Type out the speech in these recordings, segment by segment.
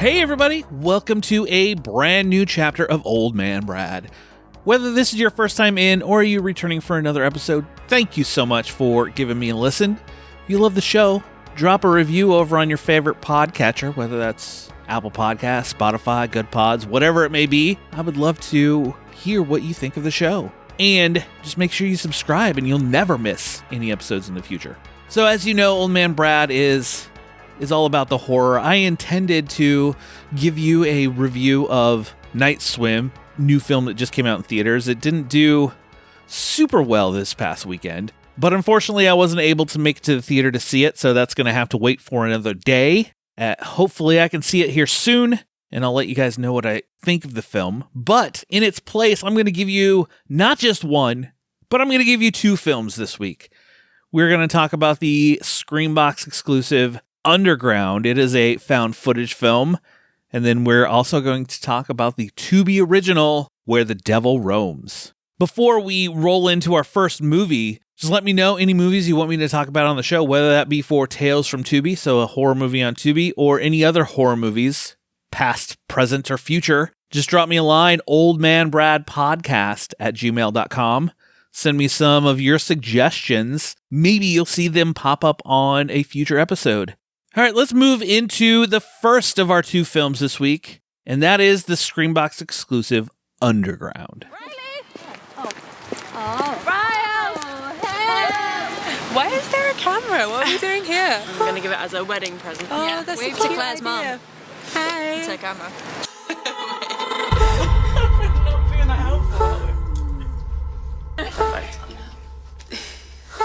Hey everybody, welcome to a brand new chapter of Old Man Brad. Whether this is your first time in or you're returning for another episode, thank you so much for giving me a listen. If you love the show, drop a review over on your favorite podcatcher, whether that's Apple Podcasts, Spotify, Good Pods, whatever it may be. I would love to hear what you think of the show. And just make sure you subscribe and you'll never miss any episodes in the future. So as you know, Old Man Brad is all about the horror. I intended to give you a review of Night Swim, new film that just came out in theaters. It didn't do super well this past weekend, but unfortunately I wasn't able to make it to the theater to see it, so that's going to have to wait for another day. Hopefully I can see it here soon, and I'll let you guys know what I think of the film. But in its place, I'm going to give you not just one, but I'm going to give you two films this week. We're going to talk about the Screambox exclusive Underground. It is a found footage film. And then we're also going to talk about the Tubi original, Where the Devil Roams. Before we roll into our first movie, just let me know any movies you want me to talk about on the show, whether that be for Tales from Tubi, so a horror movie on Tubi, or any other horror movies, past, present, or future. Just drop me a line, oldmanbradpodcast@gmail.com. Send me some of your suggestions. Maybe you'll see them pop up on a future episode. All right, let's move into the first of our two films this week, and that is the Screambox exclusive Underground. Riley! Ryan! Hey! Why is there a camera? What are we doing here? I'm going to give it as a wedding present. Oh, yeah. that's Wave a to cute Claire's mum. idea. Hey! It's her camera.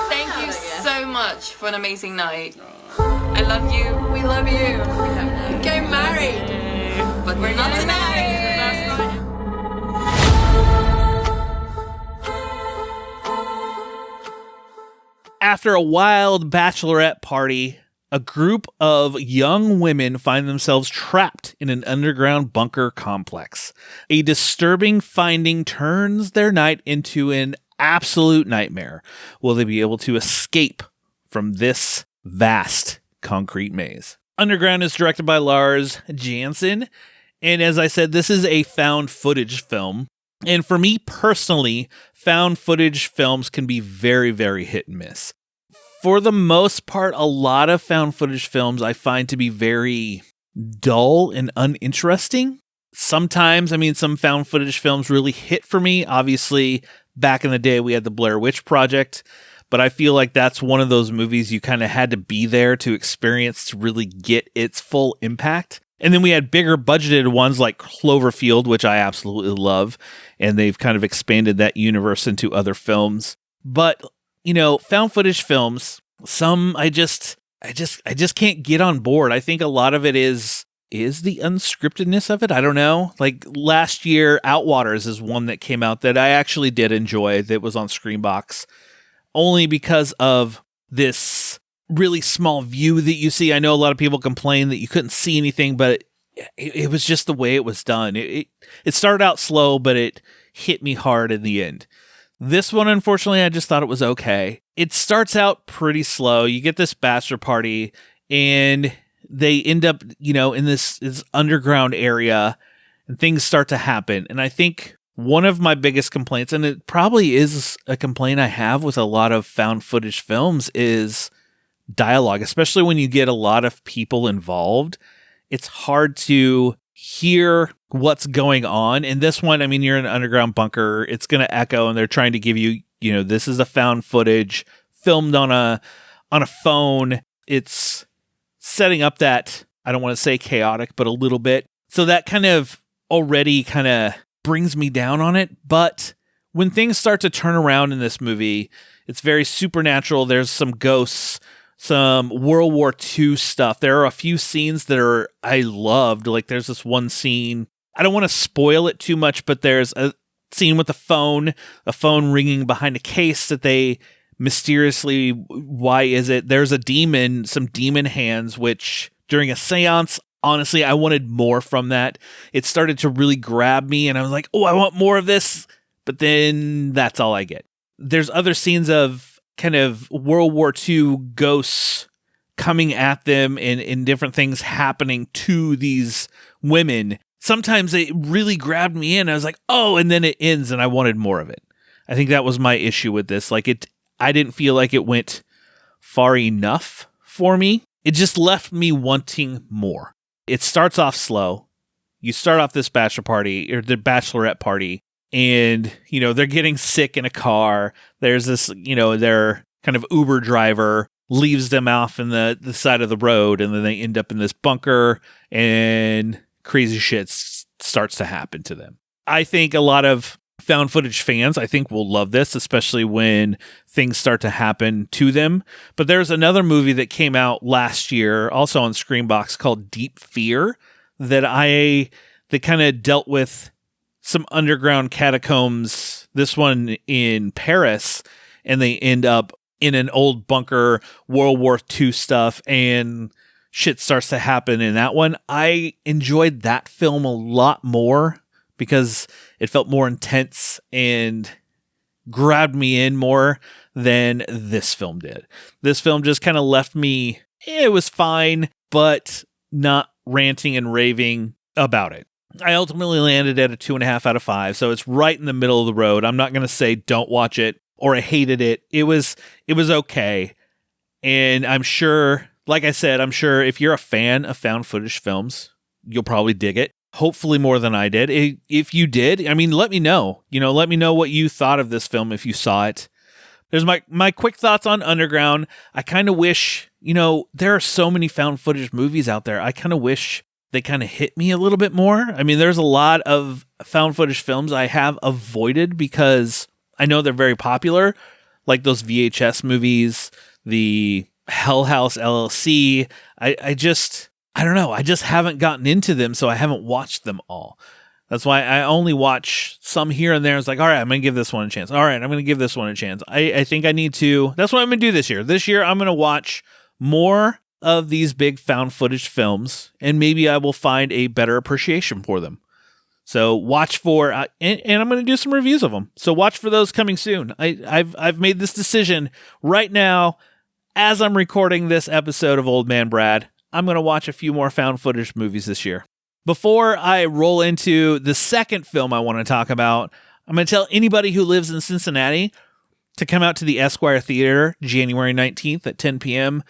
Thank you so much for an amazing night. I love you. We love you. Get married. But we're not tonight. After a wild bachelorette party, a group of young women find themselves trapped in an underground bunker complex. A disturbing finding turns their night into an absolute nightmare. Will they be able to escape from this vast concrete maze? Underground is directed by Lars Jansen, and as I said, this is a found footage film. And for me personally, found footage films can be very, very hit and miss. For the most part, a lot of found footage films I find to be very dull and uninteresting. Sometimes, some found footage films really hit for me. Obviously, back in the day, we had the Blair Witch Project, but I feel like that's one of those movies you kind of had to be there to experience to really get its full impact. And then we had bigger budgeted ones like Cloverfield, which I absolutely love, and they've kind of expanded that universe into other films. But, found footage films, some I just can't get on board. I think a lot of it is the unscriptedness of it. I don't know. Like last year, Outwaters is one that came out that I actually did enjoy, that was on Screambox, only because of this really small view that you see. I know a lot of people complain that you couldn't see anything, but it was just the way it was done. It started out slow, but it hit me hard in the end. This one, unfortunately, I just thought it was okay. It starts out pretty slow. You get this bachelor party, and they end up, in this underground area, and things start to happen. And I think one of my biggest complaints, and it probably is a complaint I have with a lot of found footage films, is dialogue, especially when you get a lot of people involved. It's hard to hear what's going on. In this one, you're in an underground bunker. It's going to echo, and they're trying to give you, this is a found footage filmed on a phone. It's setting up that, I don't want to say chaotic, but a little bit. So that kind of already kind of brings me down on it. But when things start to turn around in this movie, it's very supernatural. There's some ghosts, some World War II stuff. There are a few scenes that I loved. Like there's this one scene, I don't want to spoil it too much, but there's a scene with a phone ringing behind a case that they mysteriously, why is it? There's a demon, some demon hands, which during a seance, honestly, I wanted more from that. It started to really grab me, and I was like, oh, I want more of this. But then that's all I get. There's other scenes of kind of World War II ghosts coming at them and different things happening to these women, sometimes it really grabbed me in. I was like, oh, and then it ends and I wanted more of it. I think that was my issue with this. Like I didn't feel like it went far enough for me. It just left me wanting more. It starts off slow. You start off this bachelor party or the bachelorette party, and, you know, they're getting sick in a car. There's this, you know, their kind of Uber driver leaves them off in the side of the road, and then they end up in this bunker and crazy shit starts to happen to them. I think a lot of found footage fans, I think, will love this, especially when things start to happen to them. But there's another movie that came out last year, also on Screambox, called Deep Fear, that kind of dealt with some underground catacombs, this one in Paris, and they end up in an old bunker, World War II stuff, and shit starts to happen in that one. I enjoyed that film a lot more because it felt more intense and grabbed me in more than this film did. This film just kind of left me, it was fine, but not ranting and raving about it. I ultimately landed at a 2.5 out of 5, so it's right in the middle of the road. I'm not going to say don't watch it or I hated it. It was okay. And I'm sure, like I said, I'm sure if you're a fan of found footage films, you'll probably dig it. Hopefully more than I did. If you did, I mean, let me know. You know, let me know what you thought of this film if you saw it. There's my quick thoughts on Underground. I kind of wish, you know, there are so many found footage movies out there. I kind of wish they kind of hit me a little bit more. I mean, there's a lot of found footage films I have avoided because I know they're very popular, like those VHS movies, the Hell House LLC. I don't know. I just haven't gotten into them, so I haven't watched them all. That's why I only watch some here and there. It's like, all right, I'm going to give this one a chance. All right, I'm going to give this one a chance. I think I need to. That's what I'm going to do this year. This year, I'm going to watch more of these big found footage films, and maybe I will find a better appreciation for them. So watch for, and I'm going to do some reviews of them. So watch for those coming soon. I've made this decision right now as I'm recording this episode of Old Man Brad. I'm going to watch a few more found footage movies this year. Before I roll into the second film I want to talk about, I'm going to tell anybody who lives in Cincinnati to come out to the Esquire Theater January 19th at 10 p.m.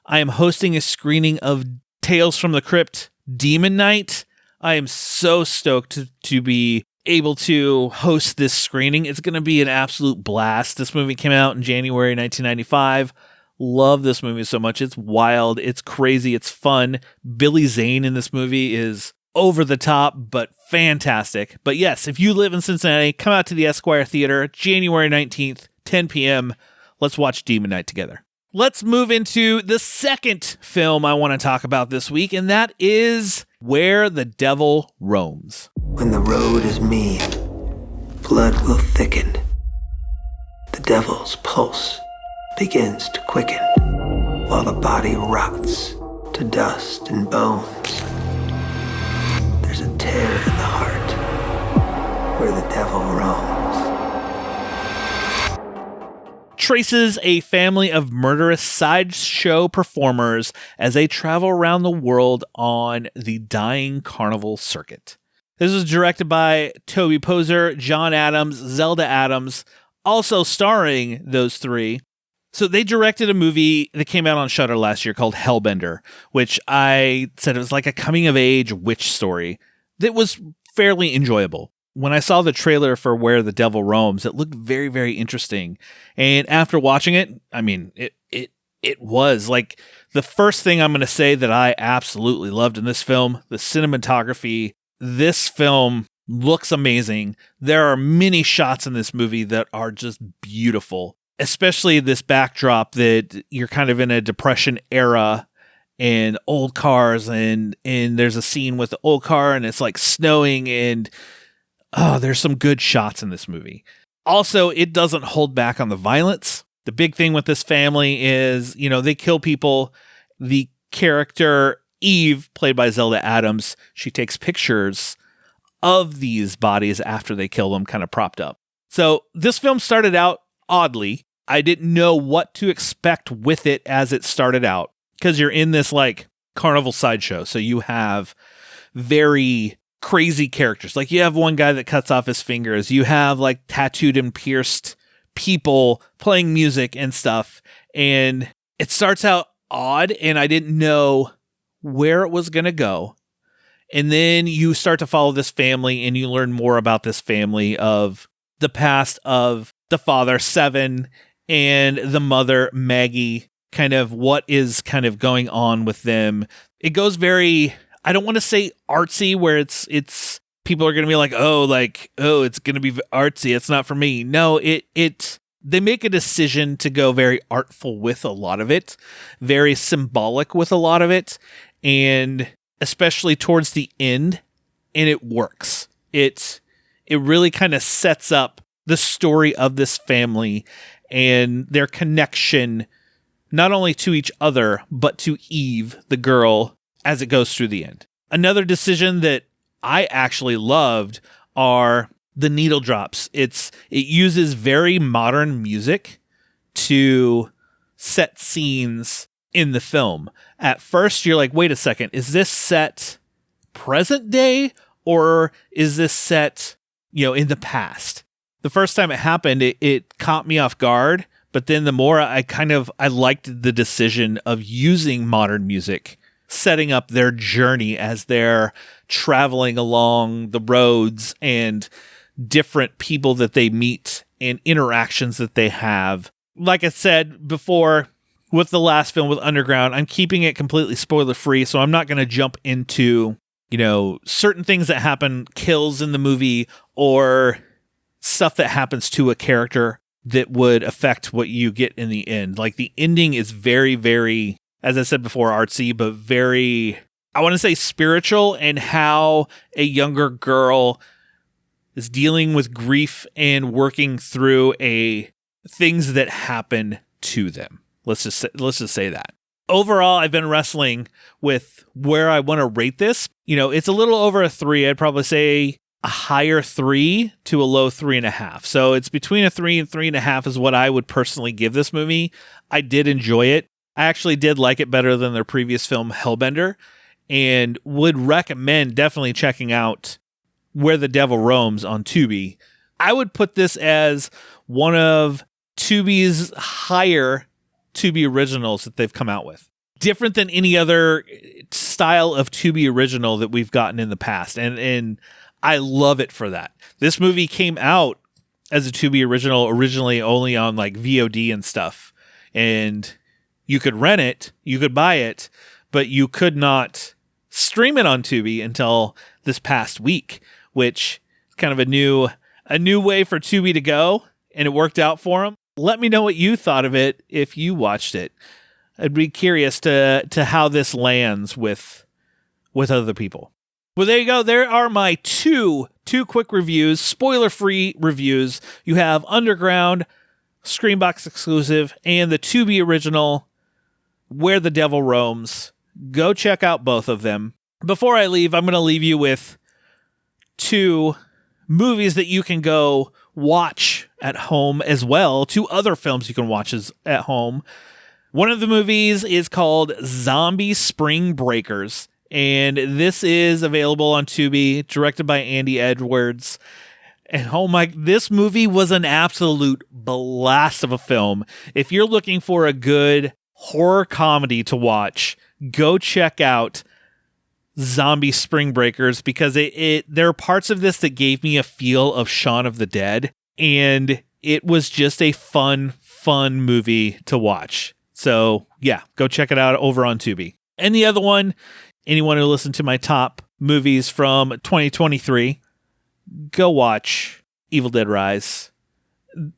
I am hosting a screening of Tales from the Crypt Demon Night. I am so stoked to be able to host this screening. It's going to be an absolute blast. This movie came out in January 1995. Love this movie so much. It's wild. It's crazy. It's fun. Billy Zane in this movie is over the top, but fantastic. But yes, if you live in Cincinnati, come out to the Esquire Theater, January 19th, 10 p.m. Let's watch Demon Night together. Let's move into the second film I want to talk about this week, and that is Where the Devil Roams. When the road is mean, blood will thicken. The devil's pulse begins to quicken, while the body rots to dust and bones. There's a tear in the heart where the devil roams. Traces a family of murderous sideshow performers as they travel around the world on the dying carnival circuit. This was directed by Toby Poser, John Adams, Zelda Adams, also starring those three. So they directed a movie that came out on Shudder last year called Hellbender, which I said it was like a coming-of-age witch story that was fairly enjoyable. When I saw the trailer for Where the Devil Roams, it looked very, very interesting. And after watching it, I mean, it was like the first thing I'm going to say that I absolutely loved in this film, the cinematography. This film looks amazing. There are many shots in this movie that are just beautiful, especially this backdrop that you're kind of in a Depression era and old cars, and there's a scene with the old car and it's like snowing, and there's some good shots in this movie. Also, it doesn't hold back on the violence. The big thing with this family is, you know, they kill people. The character Eve, played by Zelda Adams, she takes pictures of these bodies after they kill them, kind of propped up. So this film started out oddly. I didn't know what to expect with it as it started out. because you're in this like carnival sideshow. So you have very crazy characters. Like you have one guy that cuts off his fingers. You have like tattooed and pierced people playing music and stuff. And it starts out odd, and I didn't know where it was going to go. And then you start to follow this family, and you learn more about this family, of the past of the father, Seven, and the mother, Maggie, kind of what is kind of going on with them. It goes very, I don't want to say artsy, where it's people are going to be like, oh, it's going to be artsy. It's not for me. No, they make a decision to go very artful with a lot of it, very symbolic with a lot of it, and especially towards the end, and it works. It really kind of sets up the story of this family and their connection, not only to each other, but to Eve, the girl, as it goes through the end. Another decision that I actually loved are the needle drops. It uses very modern music to set scenes in the film. At first, you're like, wait a second, is this set present day, or is this set, in the past? The first time it happened, it caught me off guard, but then the more I liked the decision of using modern music, setting up their journey as they're traveling along the roads and different people that they meet and interactions that they have. Like I said before, with the last film with Underground, I'm keeping it completely spoiler free, so I'm not going to jump into, certain things that happen, kills in the movie, or stuff that happens to a character that would affect what you get in the end. Like the ending is very, very, as I said before, artsy, but very, I want to say spiritual, and how a younger girl is dealing with grief and working through things that happen to them. Let's just say that. Overall, I've been wrestling with where I want to rate this. It's a little over a 3. I'd probably say a higher 3 to a low 3.5. So it's between a 3 and 3.5 is what I would personally give this movie. I did enjoy it. I actually did like it better than their previous film, Hellbender, and would recommend definitely checking out Where the Devil Roams on Tubi. I would put this as one of Tubi's higher Tubi originals that they've come out with. Different than any other style of Tubi original that we've gotten in the past. And I love it for that. This movie came out as a Tubi original, originally only on like VOD and stuff. And you could rent it, you could buy it, but you could not stream it on Tubi until this past week, which is kind of a new way for Tubi to go, and it worked out for them. Let me know what you thought of it if you watched it. I'd be curious to how this lands with other people. Well, there you go. There are my two quick reviews, spoiler-free reviews. You have Underground, Screambox exclusive, and the Tubi original, Where the Devil Roams. Go check out both of them. Before I leave, I'm going to leave you with 2 movies that you can go watch at home, as well, 2 other films you can watch at home. One of the movies is called Zombie Spring Breakers, and this is available on Tubi, directed by Andy Edwards. And this movie was an absolute blast of a film. If you're looking for a good horror comedy to watch, go check out Zombie Spring Breakers, because there are parts of this that gave me a feel of Shaun of the Dead, and it was just a fun movie to watch. So yeah, go check it out over on Tubi. And the other one, anyone who listened to my top movies from 2023, go watch Evil Dead Rise.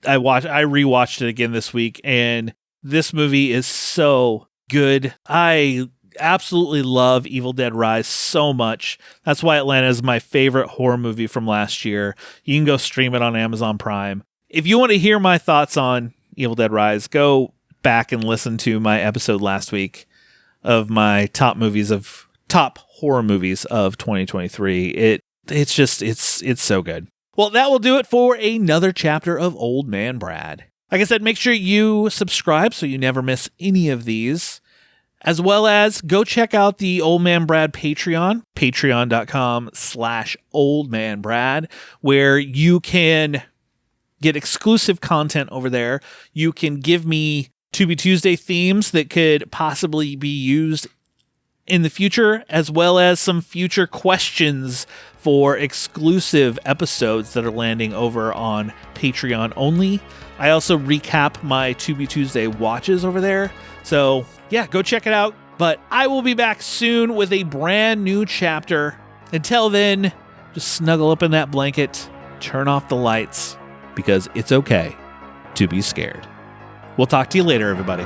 I rewatched it again this week, and this movie is so good. I absolutely love Evil Dead Rise so much. That's why Atlanta is my favorite horror movie from last year. You can go stream it on Amazon Prime. If you want to hear my thoughts on Evil Dead Rise, go back and listen to my episode last week of my top horror movies of 2023. It's so good. Well, that will do it for another chapter of Old Man Brad. Like I said, make sure you subscribe so you never miss any of these. As well as go check out the Old Man Brad Patreon, patreon.com/oldmanbrad, where you can get exclusive content over there. You can give me Tubi Tuesday themes that could possibly be used in the future, as well as some future questions for exclusive episodes that are landing over on Patreon only. I also recap my Tubi Tuesday watches over there. So yeah, go check it out. But I will be back soon with a brand new chapter. Until then, just snuggle up in that blanket, turn off the lights, because it's okay to be scared. We'll talk to you later, everybody.